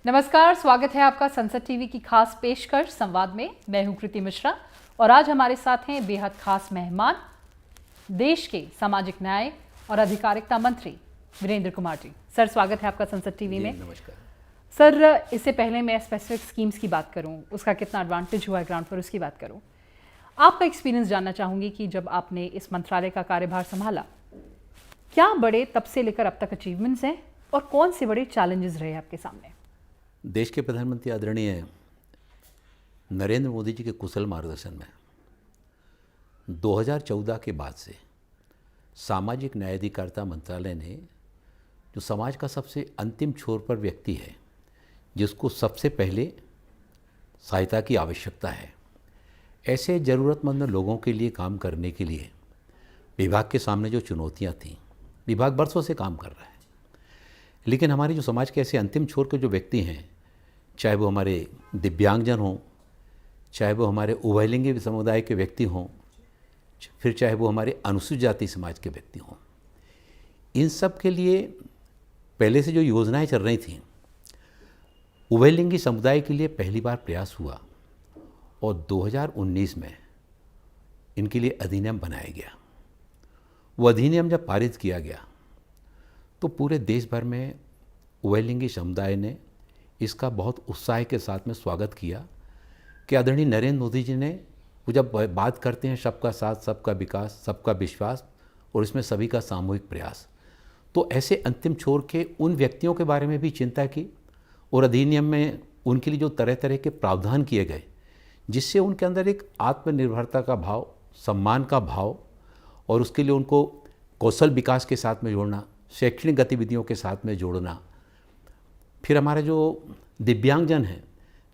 नमस्कार, स्वागत है आपका संसद टीवी की खास पेशकश संवाद में। मैं हूं कृति मिश्रा और आज हमारे साथ हैं बेहद खास मेहमान, देश के सामाजिक न्याय और अधिकारिता मंत्री वीरेंद्र कुमार जी। सर, स्वागत है आपका संसद टीवी में। नमस्कार सर, इससे पहले मैं स्पेसिफिक स्कीम्स की बात करूं, उसका कितना एडवांटेज हुआ है ग्राउंड पर, उसकी बात करूं, आपका एक्सपीरियंस जानना चाहूंगी कि जब आपने इस मंत्रालय का कार्यभार संभाला, क्या बड़े तब से लेकर अब तक अचीवमेंट्स हैं और कौन से बड़े चैलेंजेस रहे आपके सामने? देश के प्रधानमंत्री आदरणीय नरेंद्र मोदी जी के कुशल मार्गदर्शन में 2014 के बाद से सामाजिक न्याय अधिकारिता मंत्रालय ने जो समाज का सबसे अंतिम छोर पर व्यक्ति है, जिसको सबसे पहले सहायता की आवश्यकता है, ऐसे ज़रूरतमंद लोगों के लिए काम करने के लिए विभाग के सामने जो चुनौतियां थीं, विभाग बरसों से काम कर रहा है। लेकिन हमारे जो समाज के ऐसे अंतिम छोर के जो व्यक्ति हैं, चाहे वो हमारे दिव्यांगजन हों, चाहे वो हमारे उभयलिंगी समुदाय के व्यक्ति हों, फिर चाहे वो हमारे अनुसूचित जाति समाज के व्यक्ति हों, इन सब के लिए पहले से जो योजनाएं चल रही थीं, उभयलिंगी समुदाय के लिए पहली बार प्रयास हुआ और 2019 में इनके लिए अधिनियम बनाया गया। वो अधिनियम जब पारित किया गया तो पूरे देश भर में उभयलिंगी समुदाय ने इसका बहुत उत्साह के साथ में स्वागत किया कि आदरणीय नरेंद्र मोदी जी ने, वो जब बात करते हैं सबका साथ, सबका विकास, सबका विश्वास और इसमें सभी का सामूहिक प्रयास, तो ऐसे अंतिम छोर के उन व्यक्तियों के बारे में भी चिंता की और अधिनियम में उनके लिए जो तरह तरह के प्रावधान किए गए, जिससे उनके अंदर एक आत्मनिर्भरता का भाव, सम्मान का भाव और उसके लिए उनको कौशल विकास के साथ में जोड़ना, शैक्षणिक गतिविधियों के साथ में जोड़ना। फिर हमारे जो दिव्यांगजन हैं,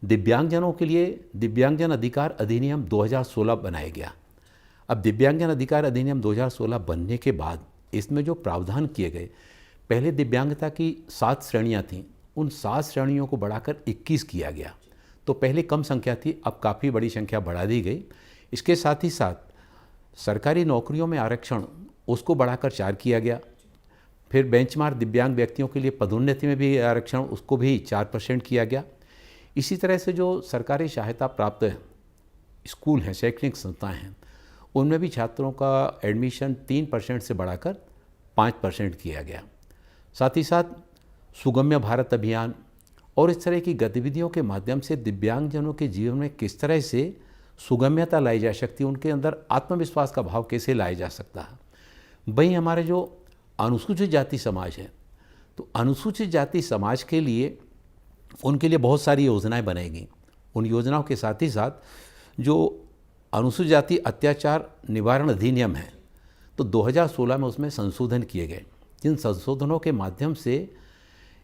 दिव्यांगजनों के लिए दिव्यांगजन अधिकार अधिनियम 2016 बनाया गया। अब दिव्यांगजन अधिकार अधिनियम 2016 बनने के बाद इसमें जो प्रावधान किए गए, पहले दिव्यांगता की 7 श्रेणियां थीं, उन 7 श्रेणियों को बढ़ाकर 21 किया गया। तो पहले कम संख्या थी, अब काफ़ी बड़ी संख्या बढ़ा दी गई। इसके साथ ही साथ सरकारी नौकरियों में आरक्षण, उसको बढ़ाकर 4 किया गया। फिर बेंचमार्क दिव्यांग व्यक्तियों के लिए पदोन्नति में भी आरक्षण, उसको भी 4% किया गया। इसी तरह से जो सरकारी सहायता प्राप्त स्कूल हैं, शैक्षणिक संस्थाएं हैं, उनमें भी छात्रों का एडमिशन 3% से बढ़ाकर 5% किया गया। साथ ही साथ सुगम्य भारत अभियान और इस तरह की गतिविधियों के माध्यम से दिव्यांगजनों के जीवन में किस तरह से सुगम्यता लाई जा सकती है, उनके अंदर आत्मविश्वास का भाव कैसे लाया जा सकता है। वहीं हमारे जो अनुसूचित जाति समाज है, तो अनुसूचित जाति समाज के लिए, उनके लिए बहुत सारी योजनाएं बनाई गई। उन योजनाओं के साथ ही साथ जो अनुसूचित जाति अत्याचार निवारण अधिनियम है, तो 2016 में उसमें संशोधन किए गए। जिन संशोधनों के माध्यम से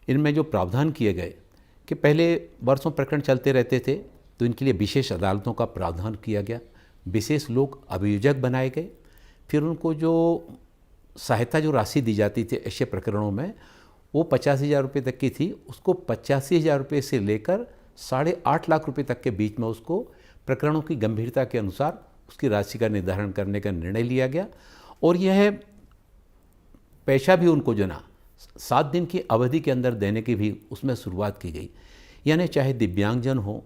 इनमें जो प्रावधान किए गए कि पहले वर्षों प्रकरण चलते रहते थे, तो इनके लिए विशेष अदालतों का प्रावधान किया गया, विशेष लोक अभियोजक बनाए गए। फिर उनको जो सहायता जो राशि दी जाती थी ऐसे प्रकरणों में, वो 85,000 रुपये तक की थी, उसको 85,000 रुपये से लेकर 8.5 लाख रुपये तक के बीच में उसको प्रकरणों की गंभीरता के अनुसार उसकी राशि का निर्धारण करने का निर्णय लिया गया। और यह पैसा भी उनको जो ना 7 दिन की अवधि के अंदर देने की भी उसमें शुरुआत की गई। यानी चाहे दिव्यांगजन हों,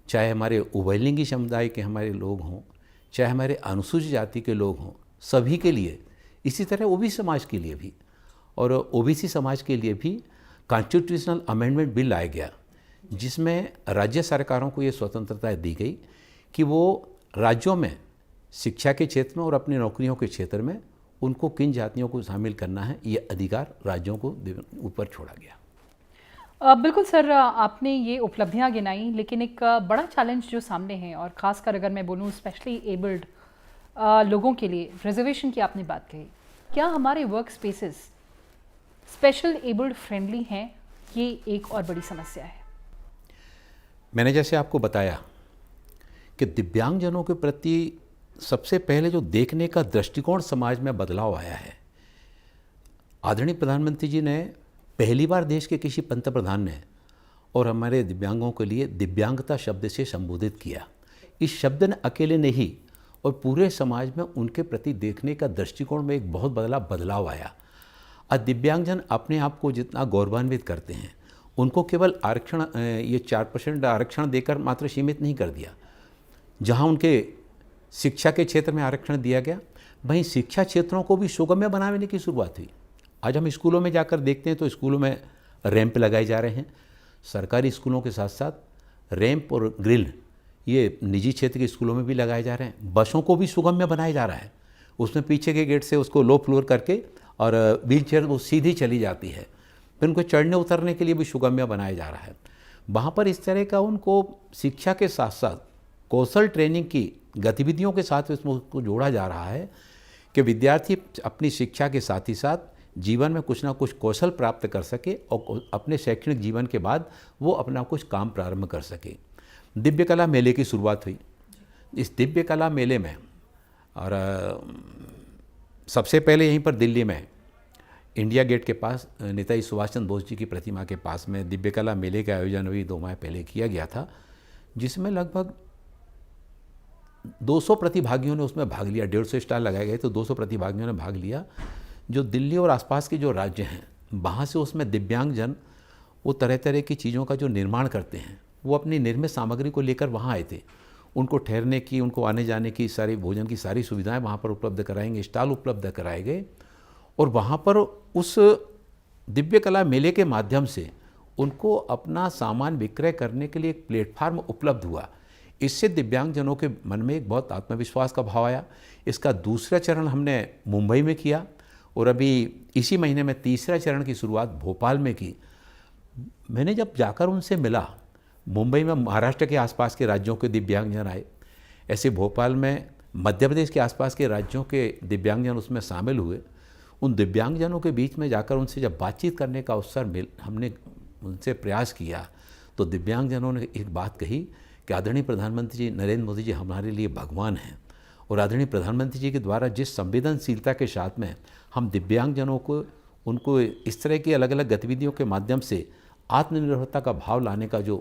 चाहे हमारे उभयलिंगी समुदाय के हमारे लोग हों, चाहे हमारे अनुसूचित जाति के लोग हों, सभी के लिए, इसी तरह ओबीसी समाज के लिए भी और ओबीसी समाज के लिए भी कॉन्स्टिट्यूशनल अमेंडमेंट बिल लाया गया, जिसमें राज्य सरकारों को ये स्वतंत्रता दी गई कि वो राज्यों में शिक्षा के क्षेत्र में और अपनी नौकरियों के क्षेत्र में उनको किन जातियों को शामिल करना है, ये अधिकार राज्यों को ऊपर छोड़ा गया। बिल्कुल सर, आपने ये उपलब्धियां गिनाई, लेकिन एक बड़ा चैलेंज जो सामने है, और ख़ासकर अगर मैं बोलूँ स्पेशली एबल्ड लोगों के लिए, रिजर्वेशन की आपने बात कही, क्या हमारे work spaces special abled friendly हैं? ये एक और बड़ी समस्या है। मैंने जैसे आपको बताया कि दिव्यांगजनों के प्रति सबसे पहले जो देखने का दृष्टिकोण समाज में बदलाव आया है, आदरणीय प्रधानमंत्री जी ने पहली बार देश के किसी पंतप्रधान ने और हमारे दिव्यांगों के लिए दिव्यांगता शब्द से संबोधित किया। इस शब्द ने अकेले नहीं और पूरे समाज में उनके प्रति देखने का दृष्टिकोण में एक बहुत बड़ा बदलाव आया। दिव्यांगजन अपने आप को जितना गौरवान्वित करते हैं, उनको केवल आरक्षण ये 4% आरक्षण देकर मात्र सीमित नहीं कर दिया। जहाँ उनके शिक्षा के क्षेत्र में आरक्षण दिया गया, वहीं शिक्षा क्षेत्रों को भी सुगम्य बनाने की शुरुआत हुई। आज हम स्कूलों में जाकर देखते हैं तो स्कूलों में रैंप लगाए जा रहे हैं। सरकारी स्कूलों के साथ साथ रैंप और ग्रिल ये निजी क्षेत्र के स्कूलों में भी लगाए जा रहे हैं। बसों को भी सुगम्य बनाया जा रहा है, उसमें पीछे के गेट से उसको लो फ्लोर करके और व्हील चेयर वो सीधी चली जाती है, फिर उनको चढ़ने उतरने के लिए भी सुगम्य बनाया जा रहा है। वहाँ पर इस तरह का उनको शिक्षा के साथ साथ कौशल ट्रेनिंग की गतिविधियों के साथ इसमें उसको जोड़ा जा रहा है कि विद्यार्थी अपनी शिक्षा के साथ ही साथ जीवन में कुछ ना कुछ कौशल प्राप्त कर सके और अपने शैक्षणिक जीवन के बाद वो अपना कुछ काम प्रारंभ कर सके। दिव्य कला मेले की शुरुआत हुई। इस दिव्य कला मेले में और सबसे पहले यहीं पर दिल्ली में इंडिया गेट के पास नेताजी सुभाष चंद्र बोस जी की प्रतिमा के पास में दिव्य कला मेले का आयोजन अभी 2 माह पहले किया गया था, जिसमें लगभग 200 प्रतिभागियों ने उसमें भाग लिया। 150 स्टॉल लगाए गए तो 200 प्रतिभागियों ने भाग लिया। जो दिल्ली और आसपास के जो राज्य हैं वहाँ से उसमें दिव्यांगजन वो तरह तरह की चीज़ों का जो निर्माण करते हैं वो अपनी निर्मित सामग्री को लेकर वहाँ आए थे। उनको ठहरने की, उनको आने जाने की, सारी भोजन की सारी सुविधाएं वहाँ पर उपलब्ध कराएंगे, स्टॉल उपलब्ध कराए गए और वहाँ पर उस दिव्य कला मेले के माध्यम से उनको अपना सामान विक्रय करने के लिए एक प्लेटफार्म उपलब्ध हुआ। इससे दिव्यांगजनों के मन में एक बहुत आत्मविश्वास का भाव आया। इसका दूसरा चरण हमने मुंबई में किया और अभी इसी महीने में तीसरा चरण की शुरुआत भोपाल में की। मैंने जब जाकर उनसे मिला, मुंबई में महाराष्ट्र के आसपास के राज्यों के दिव्यांगजन आए, ऐसे भोपाल में मध्य प्रदेश के आसपास के राज्यों के दिव्यांगजन उसमें शामिल हुए। उन दिव्यांगजनों के बीच में जाकर उनसे जब बातचीत करने का अवसर हमने उनसे प्रयास किया तो दिव्यांगजनों ने एक बात कही कि आदरणीय प्रधानमंत्री जी नरेंद्र मोदी जी हमारे लिए भगवान हैं और आदरणीय प्रधानमंत्री जी के द्वारा जिस संवेदनशीलता के साथ में हम दिव्यांगजनों को उनको इस तरह की अलग अलग गतिविधियों के माध्यम से आत्मनिर्भरता का भाव लाने का जो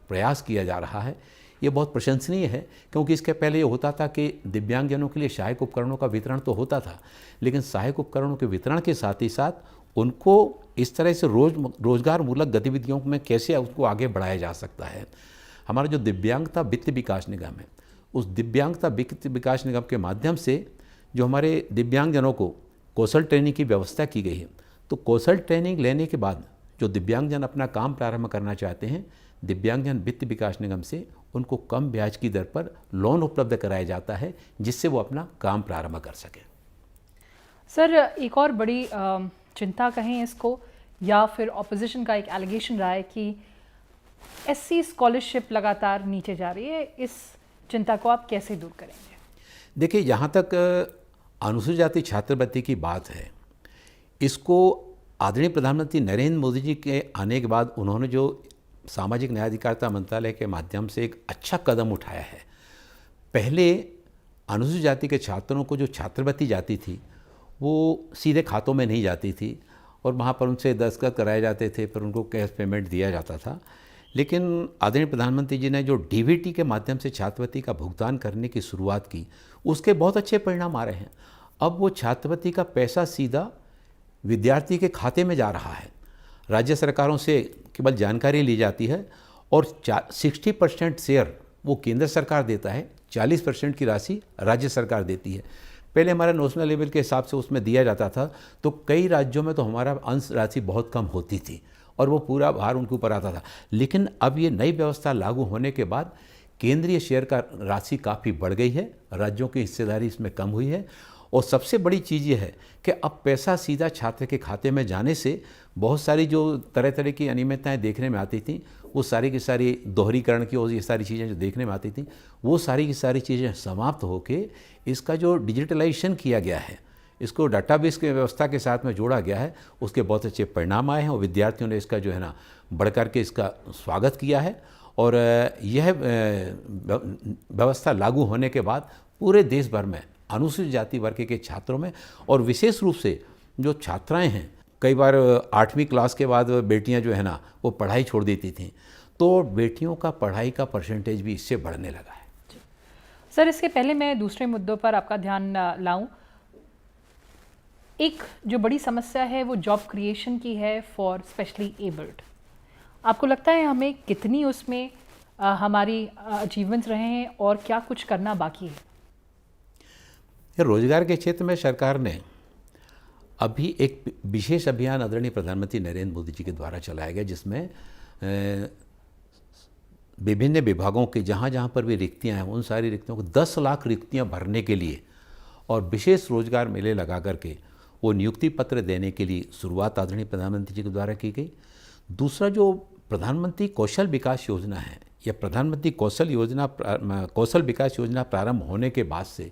प्रयास किया जा रहा है, ये बहुत प्रशंसनीय है। क्योंकि इसके पहले ये होता था कि दिव्यांगजनों के लिए सहायक उपकरणों का वितरण तो होता था, लेकिन सहायक उपकरणों के वितरण के साथ ही साथ उनको इस तरह से रोजगार मूलक गतिविधियों में कैसे उसको आगे बढ़ाया जा सकता है। हमारा जो दिव्यांगता वित्त विकास निगम है, उस दिव्यांगता वित्त विकास निगम के माध्यम से जो हमारे दिव्यांगजनों को कौशल ट्रेनिंग की व्यवस्था की गई है, तो कौशल ट्रेनिंग लेने के बाद जो दिव्यांगजन अपना काम प्रारंभ करना चाहते हैं, दिव्यांगजन वित्त विकास निगम से उनको कम ब्याज की दर पर लोन उपलब्ध कराया जाता है, जिससे वो अपना काम प्रारंभ कर सकें। सर, एक और बड़ी चिंता कहें इसको या फिर ऑपोजिशन का एक एलिगेशन रहा है कि एससी स्कॉलरशिप लगातार नीचे जा रही है, इस चिंता को आप कैसे दूर करेंगे? देखिए, जहाँ तक अनुसूचित जाति छात्रवृत्ति की बात है, इसको आदरणीय प्रधानमंत्री नरेंद्र मोदी जी के आने के बाद उन्होंने जो सामाजिक न्याय अधिकारिता मंत्रालय के माध्यम से एक अच्छा कदम उठाया है। पहले अनुसूचित जाति के छात्रों को जो छात्रवृत्ति जाती थी वो सीधे खातों में नहीं जाती थी और वहाँ पर उनसे दस्तखत कराए जाते थे, फिर उनको कैश पेमेंट दिया जाता था। लेकिन आदरणीय प्रधानमंत्री जी ने जो डीबीटी के माध्यम से छात्रवृत्ति का भुगतान करने की शुरुआत की, उसके बहुत अच्छे परिणाम आ रहे हैं। अब वो छात्रवृत्ति का पैसा सीधा विद्यार्थी के खाते में जा रहा है। राज्य सरकारों से केवल जानकारी ली जाती है और 60% शेयर वो केंद्र सरकार देता है, 40% की राशि राज्य सरकार देती है। पहले हमारा नेशनल लेवल के हिसाब से उसमें दिया जाता था, तो कई राज्यों में तो हमारा अंश राशि बहुत कम होती थी और वो पूरा भार उनके ऊपर आता था। लेकिन अब ये नई व्यवस्था लागू होने के बाद केंद्रीय शेयर का राशि काफ़ी बढ़ गई है, राज्यों की हिस्सेदारी इसमें कम हुई है। और सबसे बड़ी चीज़ ये है कि अब पैसा सीधा छात्र के खाते में जाने से बहुत सारी जो तरह तरह की अनियमितताएं देखने में आती थी, वो सारी की सारी दोहरीकरण की और ये सारी चीज़ें जो देखने में आती थी, वो सारी की सारी चीज़ें समाप्त होके इसका जो डिजिटलाइजेशन किया गया है, इसको डाटाबेस की व्यवस्था के साथ में जोड़ा गया है, उसके बहुत अच्छे परिणाम आए हैं और विद्यार्थियों ने इसका जो है ना बढ़ कर के इसका स्वागत किया है। और यह व्यवस्था लागू होने के बाद पूरे देश भर में अनुसूचित जाति वर्ग के छात्रों में और विशेष रूप से जो छात्राएं हैं, कई बार 8वीं क्लास के बाद बेटियां जो है ना वो पढ़ाई छोड़ देती थीं, तो बेटियों का पढ़ाई का परसेंटेज भी इससे बढ़ने लगा है। सर, इसके पहले मैं दूसरे मुद्दों पर आपका ध्यान लाऊं। एक जो बड़ी समस्या है वो जॉब क्रिएशन की है फॉर स्पेशली एबल्ड। आपको लगता है हमें कितनी उसमें हमारी अचीवमेंट्स रहे हैं और क्या कुछ करना बाकी है? रोजगार के क्षेत्र में सरकार ने अभी एक विशेष अभियान आदरणीय प्रधानमंत्री नरेंद्र मोदी जी के द्वारा चलाया गया, जिसमें विभिन्न विभागों के जहाँ जहाँ पर भी रिक्तियाँ हैं उन सारी रिक्तियों को 10 लाख रिक्तियाँ भरने के लिए और विशेष रोजगार मेले लगा करके वो नियुक्ति पत्र देने के लिए शुरुआत आदरणीय प्रधानमंत्री जी के द्वारा की गई। दूसरा, जो प्रधानमंत्री कौशल विकास योजना है या प्रधानमंत्री कौशल विकास योजना प्रारंभ होने के बाद से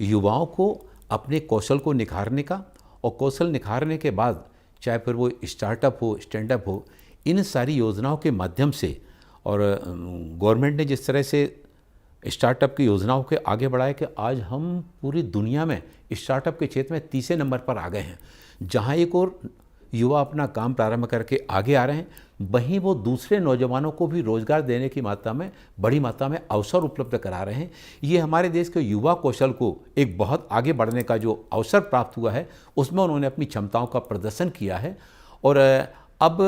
युवाओं को अपने कौशल को निखारने का, और कौशल निखारने के बाद चाहे फिर वो स्टार्टअप हो, स्टैंडअप हो, इन सारी योजनाओं के माध्यम से, और गवर्नमेंट ने जिस तरह से स्टार्टअप की योजनाओं के आगे बढ़ाया कि आज हम पूरी दुनिया में स्टार्टअप के क्षेत्र में तीसरे नंबर पर आ गए हैं। जहां एक और युवा अपना काम प्रारंभ करके आगे आ रहे हैं, वहीं वो दूसरे नौजवानों को भी रोजगार देने की मात्रा में, बड़ी मात्रा में अवसर उपलब्ध करा रहे हैं। ये हमारे देश के युवा कौशल को एक बहुत आगे बढ़ने का जो अवसर प्राप्त हुआ है, उसमें उन्होंने अपनी क्षमताओं का प्रदर्शन किया है। और अब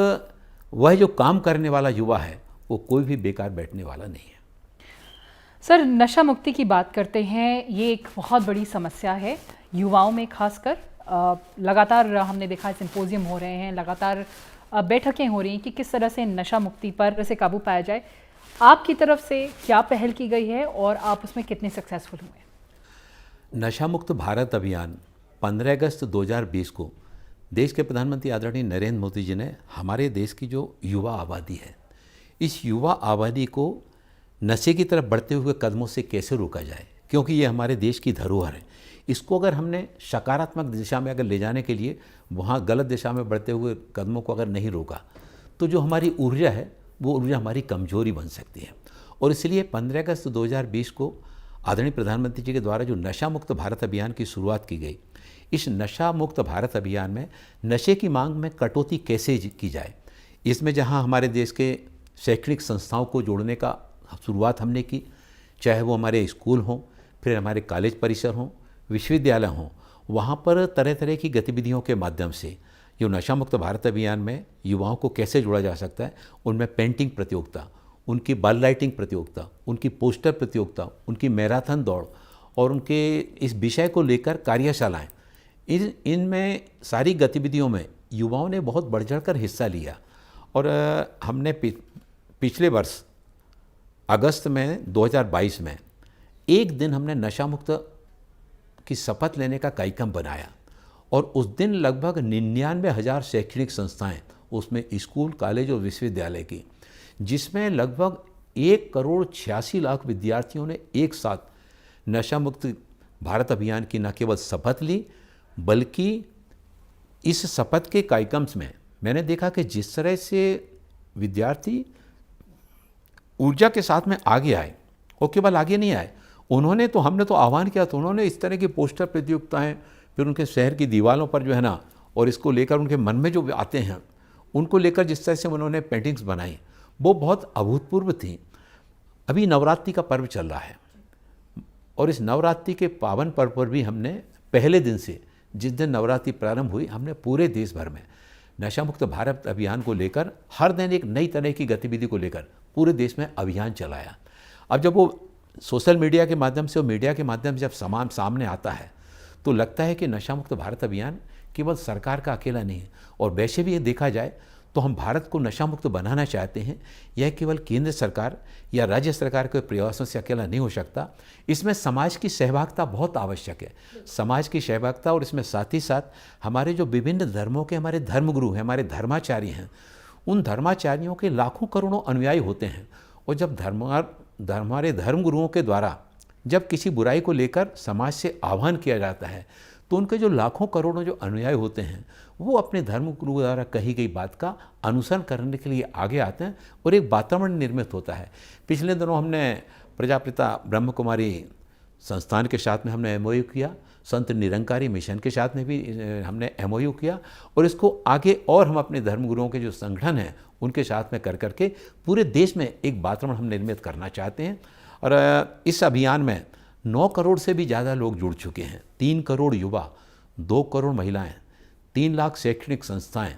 वह जो काम करने वाला युवा है वो कोई भी बेकार बैठने वाला नहीं है। सर, नशा मुक्ति की बात करते हैं, ये एक बहुत बड़ी समस्या है युवाओं में खासकर। लगातार हमने देखा है सिंपोजियम हो रहे हैं, लगातार बैठकें हो रही हैं कि किस तरह से नशा मुक्ति पर से काबू पाया जाए। आपकी तरफ से क्या पहल की गई है और आप उसमें कितने सक्सेसफुल हुए? नशा मुक्त भारत अभियान 15 अगस्त 2020 को देश के प्रधानमंत्री आदरणीय नरेंद्र मोदी जी ने हमारे देश की जो युवा आबादी है, इस युवा आबादी को नशे की तरफ बढ़ते हुए कदमों से कैसे रोका जाए, क्योंकि ये हमारे देश की धरोहर है। इसको अगर हमने सकारात्मक दिशा में अगर ले जाने के लिए वहाँ गलत दिशा में बढ़ते हुए कदमों को अगर नहीं रोका, तो जो हमारी ऊर्जा है वो ऊर्जा हमारी कमजोरी बन सकती है। और इसलिए 15 अगस्त 2020 को आदरणीय प्रधानमंत्री जी के द्वारा जो नशा मुक्त भारत अभियान की शुरुआत की गई, इस नशा मुक्त भारत अभियान में नशे की मांग में कटौती कैसे की जाए, इसमें जहाँ हमारे देश के शैक्षणिक संस्थाओं को जोड़ने का शुरुआत हमने की, चाहे वो हमारे स्कूल हों, फिर हमारे कॉलेज परिसर हों, विश्वविद्यालय हों, वहाँ पर तरह तरह की गतिविधियों के माध्यम से जो नशा मुक्त भारत अभियान में युवाओं को कैसे जोड़ा जा सकता है, उनमें पेंटिंग प्रतियोगिता, उनकी बॉल राइटिंग प्रतियोगिता, उनकी पोस्टर प्रतियोगिता, उनकी मैराथन दौड़ और उनके इस विषय को लेकर कार्यशालाएँ, इनमें सारी गतिविधियों में युवाओं ने बहुत बढ़ चढ़कर हिस्सा लिया। और हमने पिछले वर्ष अगस्त में 2022 में एक दिन हमने नशा मुक्त की शपथ लेने का कार्यक्रम बनाया, और उस दिन लगभग 99,000 शैक्षणिक संस्थाएं, उसमें स्कूल, कॉलेज और विश्वविद्यालय की, जिसमें लगभग 1,86,00,000 विद्यार्थियों ने एक साथ नशा मुक्त भारत अभियान की न केवल शपथ ली, बल्कि इस शपथ के कार्यक्रम में मैंने देखा कि जिस तरह से विद्यार्थी ऊर्जा के साथ में आगे आए, और केवल आगे नहीं आए, उन्होंने तो, हमने तो आह्वान किया, तो उन्होंने इस तरह की पोस्टर प्रतियोगिताएं, फिर उनके शहर की दीवारों पर जो है ना, और इसको लेकर उनके मन में जो आते हैं उनको लेकर जिस तरह से उन्होंने पेंटिंग्स बनाई, वो बहुत अभूतपूर्व थी। अभी नवरात्रि का पर्व चल रहा है, और इस नवरात्रि के पावन पर्व पर भी हमने पहले दिन से, जिस दिन नवरात्रि प्रारंभ हुई, हमने पूरे देश भर में नशा मुक्त भारत अभियान को लेकर हर दिन एक नई तरह की गतिविधि को लेकर पूरे देश में अभियान चलाया। अब जब वो सोशल मीडिया के माध्यम से और मीडिया के माध्यम से जब सामने आता है, तो लगता है कि नशा मुक्त भारत अभियान केवल सरकार का अकेला नहीं है। और वैसे भी ये देखा जाए तो हम भारत को नशा मुक्त बनाना चाहते हैं, यह केवल केंद्र सरकार या राज्य सरकार के प्रयासों से अकेला नहीं हो सकता। इसमें समाज की सहभागिता बहुत आवश्यक है, समाज की सहभागिता, और इसमें साथ ही साथ हमारे जो विभिन्न धर्मों के हमारे धर्मगुरु हैं, हमारे धर्माचार्य हैं, उन धर्माचार्यों के लाखों करोड़ों अनुयायी होते हैं। और जब हमारे धर्मगुरुओं के द्वारा जब किसी बुराई को लेकर समाज से आह्वान किया जाता है, तो उनके जो लाखों करोड़ों जो अनुयायी होते हैं, वो अपने धर्मगुरु द्वारा कही गई बात का अनुसरण करने के लिए आगे आते हैं, और एक वातावरण निर्मित होता है। पिछले दिनों हमने प्रजापिता ब्रह्म कुमारी संस्थान के साथ में हमने एमओयू किया, संत निरंकारी मिशन के साथ में भी हमने एमओयू किया, और इसको आगे और हम अपने धर्मगुरुओं के जो संगठन हैं उनके साथ में कर करके पूरे देश में एक वातावरण हम निर्मित करना चाहते हैं। और इस अभियान में 9 करोड़ से भी ज़्यादा लोग जुड़ चुके हैं। 3 करोड़ युवा, 2 करोड़ महिलाएं, 3 लाख शैक्षणिक संस्थाएं,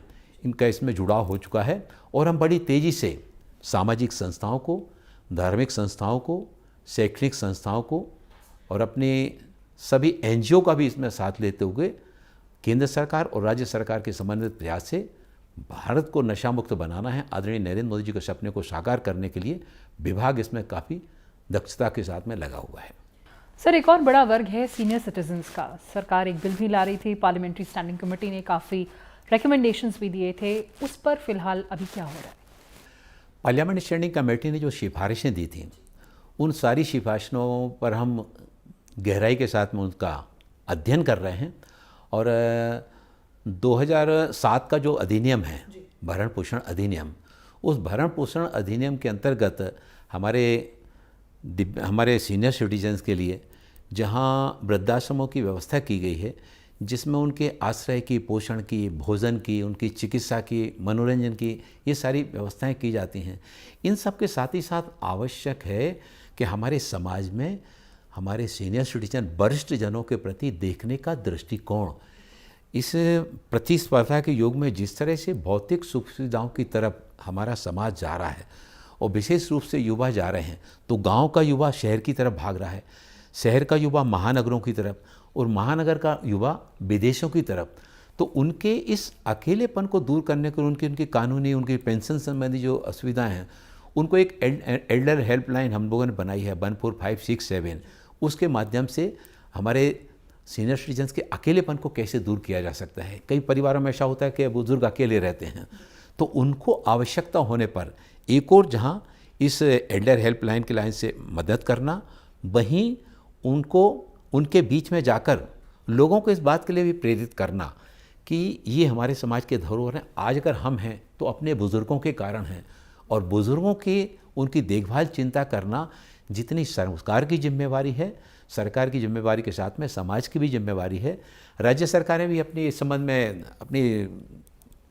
इनका इसमें जुड़ाव हो चुका है और हम बड़ी तेज़ी से सामाजिक संस्थाओं को, धार्मिक संस्थाओं को, शैक्षणिक संस्थाओं को और अपने सभी एनजीओ का भी इसमें साथ लेते हुए केंद्र सरकार और राज्य सरकार के समन्वित प्रयास से भारत को नशा मुक्त बनाना है, आदरणीय नरेंद्र मोदी जी के सपने को साकार करने के लिए विभाग इसमें काफ़ी दक्षता के साथ में लगा हुआ है। सर, एक और बड़ा वर्ग है सीनियर सिटीजन्स का। सरकार एक बिल भी ला रही थी, पार्लियामेंट्री स्टैंडिंग कमेटी ने काफ़ी रिकमेंडेशंस भी दिए थे, उस पर फिलहाल अभी क्या हो रहा है? पार्लियामेंट स्टैंडिंग कमेटी ने जो सिफारिशें दी थी, उन सारी सिफारिशों पर हम गहराई के साथ में उनका अध्ययन कर रहे हैं और 2007 का जो अधिनियम है, भरण पोषण अधिनियम, उस भरण पोषण अधिनियम के अंतर्गत हमारे सीनियर सिटीजन्स के लिए जहां वृद्धाश्रमों की व्यवस्था की गई है, जिसमें उनके आश्रय की, पोषण की, भोजन की, उनकी चिकित्सा की, मनोरंजन की, ये सारी व्यवस्थाएं की जाती हैं। इन सब के साथ ही साथ आवश्यक है कि हमारे समाज में हमारे सीनियर सिटीजन, वरिष्ठ जनों के प्रति देखने का दृष्टिकोण, इस प्रतिस्पर्धा के युग में जिस तरह से भौतिक सुख सुविधाओं की तरफ हमारा समाज जा रहा है और विशेष रूप से युवा जा रहे हैं, तो गांव का युवा शहर की तरफ भाग रहा है, शहर का युवा महानगरों की तरफ और महानगर का युवा विदेशों की तरफ। तो उनके इस अकेलेपन को दूर करने के लिए उनकी कानूनी, उनकी पेंशन संबंधी जो असुविधाएं हैं, उनको एक एल्डर हेल्पलाइन हम लोगों ने बनाई है 14567। उसके माध्यम से हमारे सीनियर सिटीजन्स के अकेलेपन को कैसे दूर किया जा सकता है। कई परिवारों में ऐसा होता है कि बुजुर्ग अकेले रहते हैं, तो उनको आवश्यकता होने पर एक और जहां इस एल्डर हेल्पलाइन के लाइन से मदद करना, वहीं उनको उनके बीच में जाकर लोगों को इस बात के लिए भी प्रेरित करना कि ये हमारे समाज के धरोहर हैं। आज अगर हम हैं तो अपने बुज़ुर्गों के कारण हैं और बुज़ुर्गों की उनकी देखभाल चिंता करना जितनी सरकार की जिम्मेवारी है, सरकार की जिम्मेवारी के साथ में समाज की भी जिम्मेवारी है। राज्य सरकारें भी अपनी इस संबंध में अपनी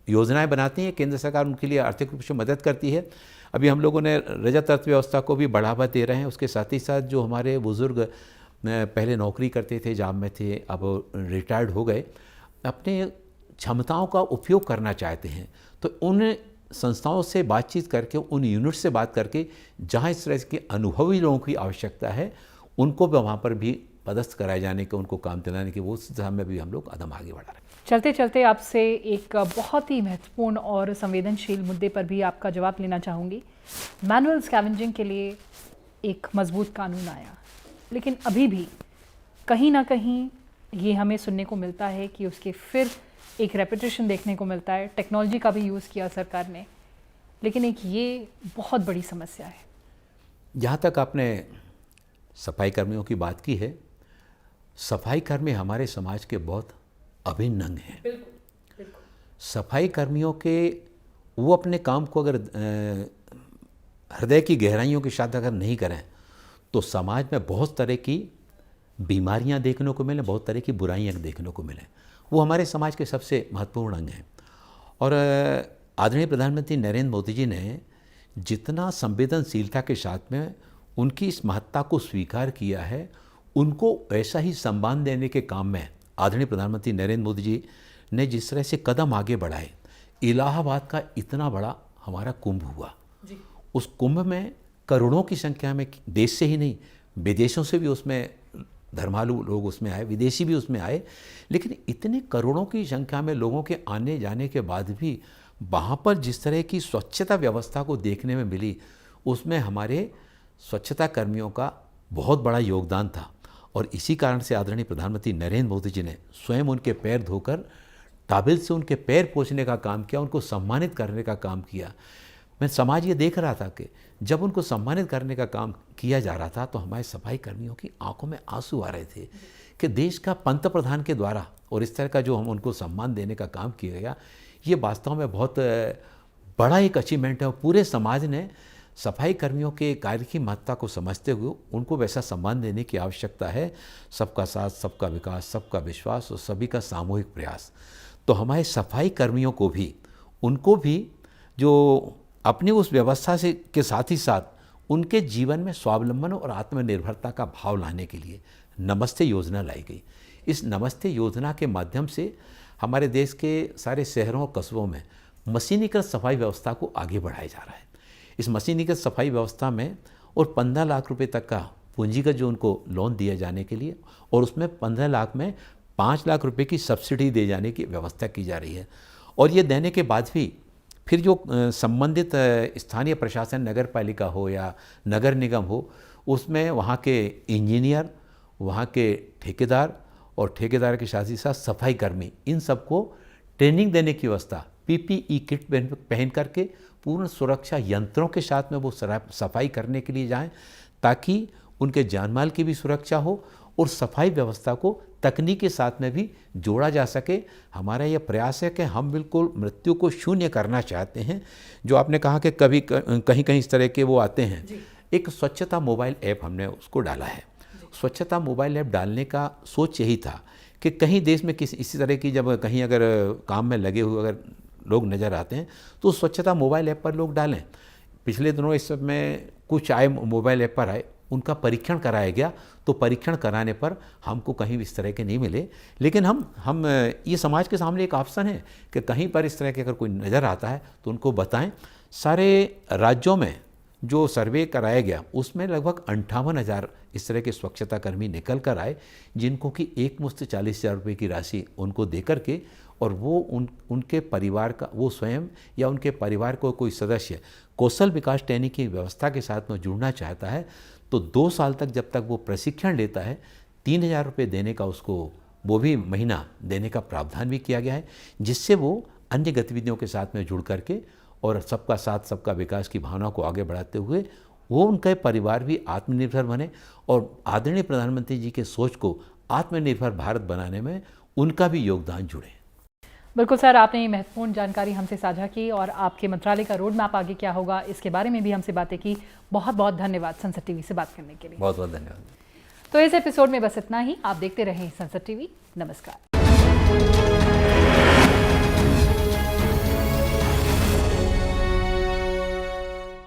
योजनाएं बनाती हैं, केंद्र सरकार उनके लिए आर्थिक रूप से मदद करती है। अभी हम लोगों ने रजत अर्थव्यवस्था को भी बढ़ावा दे रहे हैं। उसके साथ ही साथ जो हमारे बुज़ुर्ग पहले नौकरी करते थे, जॉब में थे, अब रिटायर्ड हो गए, अपने क्षमताओं का उपयोग करना चाहते हैं, तो उन संस्थाओं से बातचीत करके, उन यूनिट से बात करके जहाँ इस तरह के अनुभवी लोगों की आवश्यकता है, उनको भी वहाँ पर भी पदस्थ कराए जाने के, उनको काम दिलाने के, वो दिशा में भी हम लोग कदम आगे बढ़ा रहे हैं। चलते चलते आपसे एक बहुत ही महत्वपूर्ण और संवेदनशील मुद्दे पर भी आपका जवाब लेना चाहूँगी। मैनुअल स्कैवेंजिंग के लिए एक मजबूत कानून आया, लेकिन अभी भी कहीं ना कहीं ये हमें सुनने को मिलता है कि उसके फिर एक रेपिटेशन देखने को मिलता है। टेक्नोलॉजी का भी यूज़ किया सरकार ने, लेकिन एक ये बहुत बड़ी समस्या है। जहाँ तक आपने सफाई कर्मियों की बात की है, सफाई कर्मी हमारे समाज के बहुत अभिन्न अंग हैं। बिल्कुल। सफाई कर्मियों के वो अपने काम को अगर हृदय की गहराइयों के साथ अगर नहीं करें तो समाज में बहुत तरह की बीमारियां देखने को मिलें, बहुत तरह की बुराइयां देखने को मिलें। वो हमारे समाज के सबसे महत्वपूर्ण अंग हैं। और आदरणीय प्रधानमंत्री नरेंद्र मोदी जी ने जितना संवेदनशीलता के साथ में उनकी इस महत्ता को स्वीकार किया है, उनको ऐसा ही सम्मान देने के काम में आदरणीय प्रधानमंत्री नरेंद्र मोदी जी ने जिस तरह से कदम आगे बढ़ाए। इलाहाबाद का इतना बड़ा हमारा कुंभ हुआ जी। उस कुंभ में करोड़ों की संख्या में, देश से ही नहीं विदेशों से भी उसमें धर्मालु लोग उसमें आए, विदेशी भी उसमें आए, लेकिन इतने करोड़ों की संख्या में लोगों के आने जाने के बाद भी वहाँ पर जिस तरह की स्वच्छता व्यवस्था को देखने में मिली, उसमें हमारे स्वच्छता कर्मियों का बहुत बड़ा योगदान था। और इसी कारण से आदरणीय प्रधानमंत्री नरेंद्र मोदी जी ने स्वयं उनके पैर धोकर टाबिल से उनके पैर पोंछने का काम किया, उनको सम्मानित करने का काम किया। मैं समाज ये देख रहा था कि जब उनको सम्मानित करने का काम किया जा रहा था तो हमारे सफाई कर्मियों की आंखों में आंसू आ रहे थे कि देश का पंत प्रधान के द्वारा और इस तरह का जो हम उनको सम्मान देने का काम किया गया, ये वास्तव में बहुत बड़ा एक अचीवमेंट है। और पूरे समाज ने सफाई कर्मियों के कार्य की महत्ता को समझते हुए उनको वैसा सम्मान देने की आवश्यकता है। सबका साथ, सबका विकास, सबका विश्वास और सभी का सामूहिक प्रयास। तो हमारे सफाई कर्मियों को भी, उनको भी जो अपनी उस व्यवस्था से के साथ ही साथ उनके जीवन में स्वावलंबन और आत्मनिर्भरता का भाव लाने के लिए नमस्ते योजना लाई गई। इस नमस्ते योजना के माध्यम से हमारे देश के सारे शहरों और कस्बों में मशीनीकृत सफाई व्यवस्था को आगे बढ़ाया जा रहा है। इस मशीनीकृत सफाई व्यवस्था में और 15 लाख रुपए तक का पूंजीगत जो उनको लोन दिए जाने के लिए, और उसमें 15 लाख में 5 लाख रुपए की सब्सिडी दे जाने की व्यवस्था की जा रही है। और ये देने के बाद भी फिर जो संबंधित स्थानीय प्रशासन, नगर पालिका हो या नगर निगम हो, उसमें वहाँ के इंजीनियर, वहाँ के ठेकेदार और ठेकेदार के साथ ही साथ सफाई कर्मी, इन सबको ट्रेनिंग देने की व्यवस्था, पीपीई किट पहन करके पूर्ण सुरक्षा यंत्रों के साथ में वो सफाई करने के लिए जाएं, ताकि उनके जानमाल की भी सुरक्षा हो और सफाई व्यवस्था को तकनीक के साथ में भी जोड़ा जा सके। हमारा यह प्रयास है कि हम बिल्कुल मृत्यु को शून्य करना चाहते हैं। जो आपने कहा कि कभी कहीं कहीं इस तरह के वो आते हैं, एक स्वच्छता मोबाइल ऐप हमने उसको डाला है। स्वच्छता मोबाइल ऐप डालने का सोच यही था कि कहीं देश में इसी तरह की जब कहीं अगर काम में लगे हुए अगर लोग नज़र आते हैं तो स्वच्छता मोबाइल ऐप पर लोग डालें। पिछले दिनों इस सब में कुछ आए मोबाइल ऐप पर आए, उनका परीक्षण कराया गया, तो परीक्षण कराने पर हमको कहीं भी इस तरह के नहीं मिले। लेकिन हम ये समाज के सामने एक ऑप्शन है कि कहीं पर इस तरह के अगर कोई नज़र आता है तो उनको बताएं। सारे राज्यों में जो सर्वे कराया गया उसमें लगभग 58,000 इस तरह के स्वच्छता कर्मी निकल कर आए, जिनको कि एक मुश्त 40,000 रुपये की राशि उनको दे करके, और वो उनके परिवार का, वो स्वयं या उनके परिवार को कोई सदस्य कौशल विकास ट्रेनिंग की व्यवस्था के साथ में जुड़ना चाहता है तो 2 साल तक जब तक वो प्रशिक्षण लेता है 3,000 रुपये देने का उसको वो भी महीना देने का प्रावधान भी किया गया है, जिससे वो अन्य गतिविधियों के साथ में जुड़ करके और सबका साथ सबका विकास की भावना को आगे बढ़ाते हुए वो उनके परिवार भी आत्मनिर्भर बने और आदरणीय प्रधानमंत्री जी के सोच को आत्मनिर्भर भारत बनाने में उनका भी योगदान जुड़े। बिल्कुल सर, आपने ये महत्वपूर्ण जानकारी हमसे साझा की और आपके मंत्रालय का रोड मैप आगे क्या होगा इसके बारे में भी हमसे बातें की। बहुत बहुत धन्यवाद संसद टीवी से बात करने के लिए। बहुत बहुत धन्यवाद। तो इस एपिसोड में बस इतना ही। आप देखते रहें संसद टीवी। नमस्कार।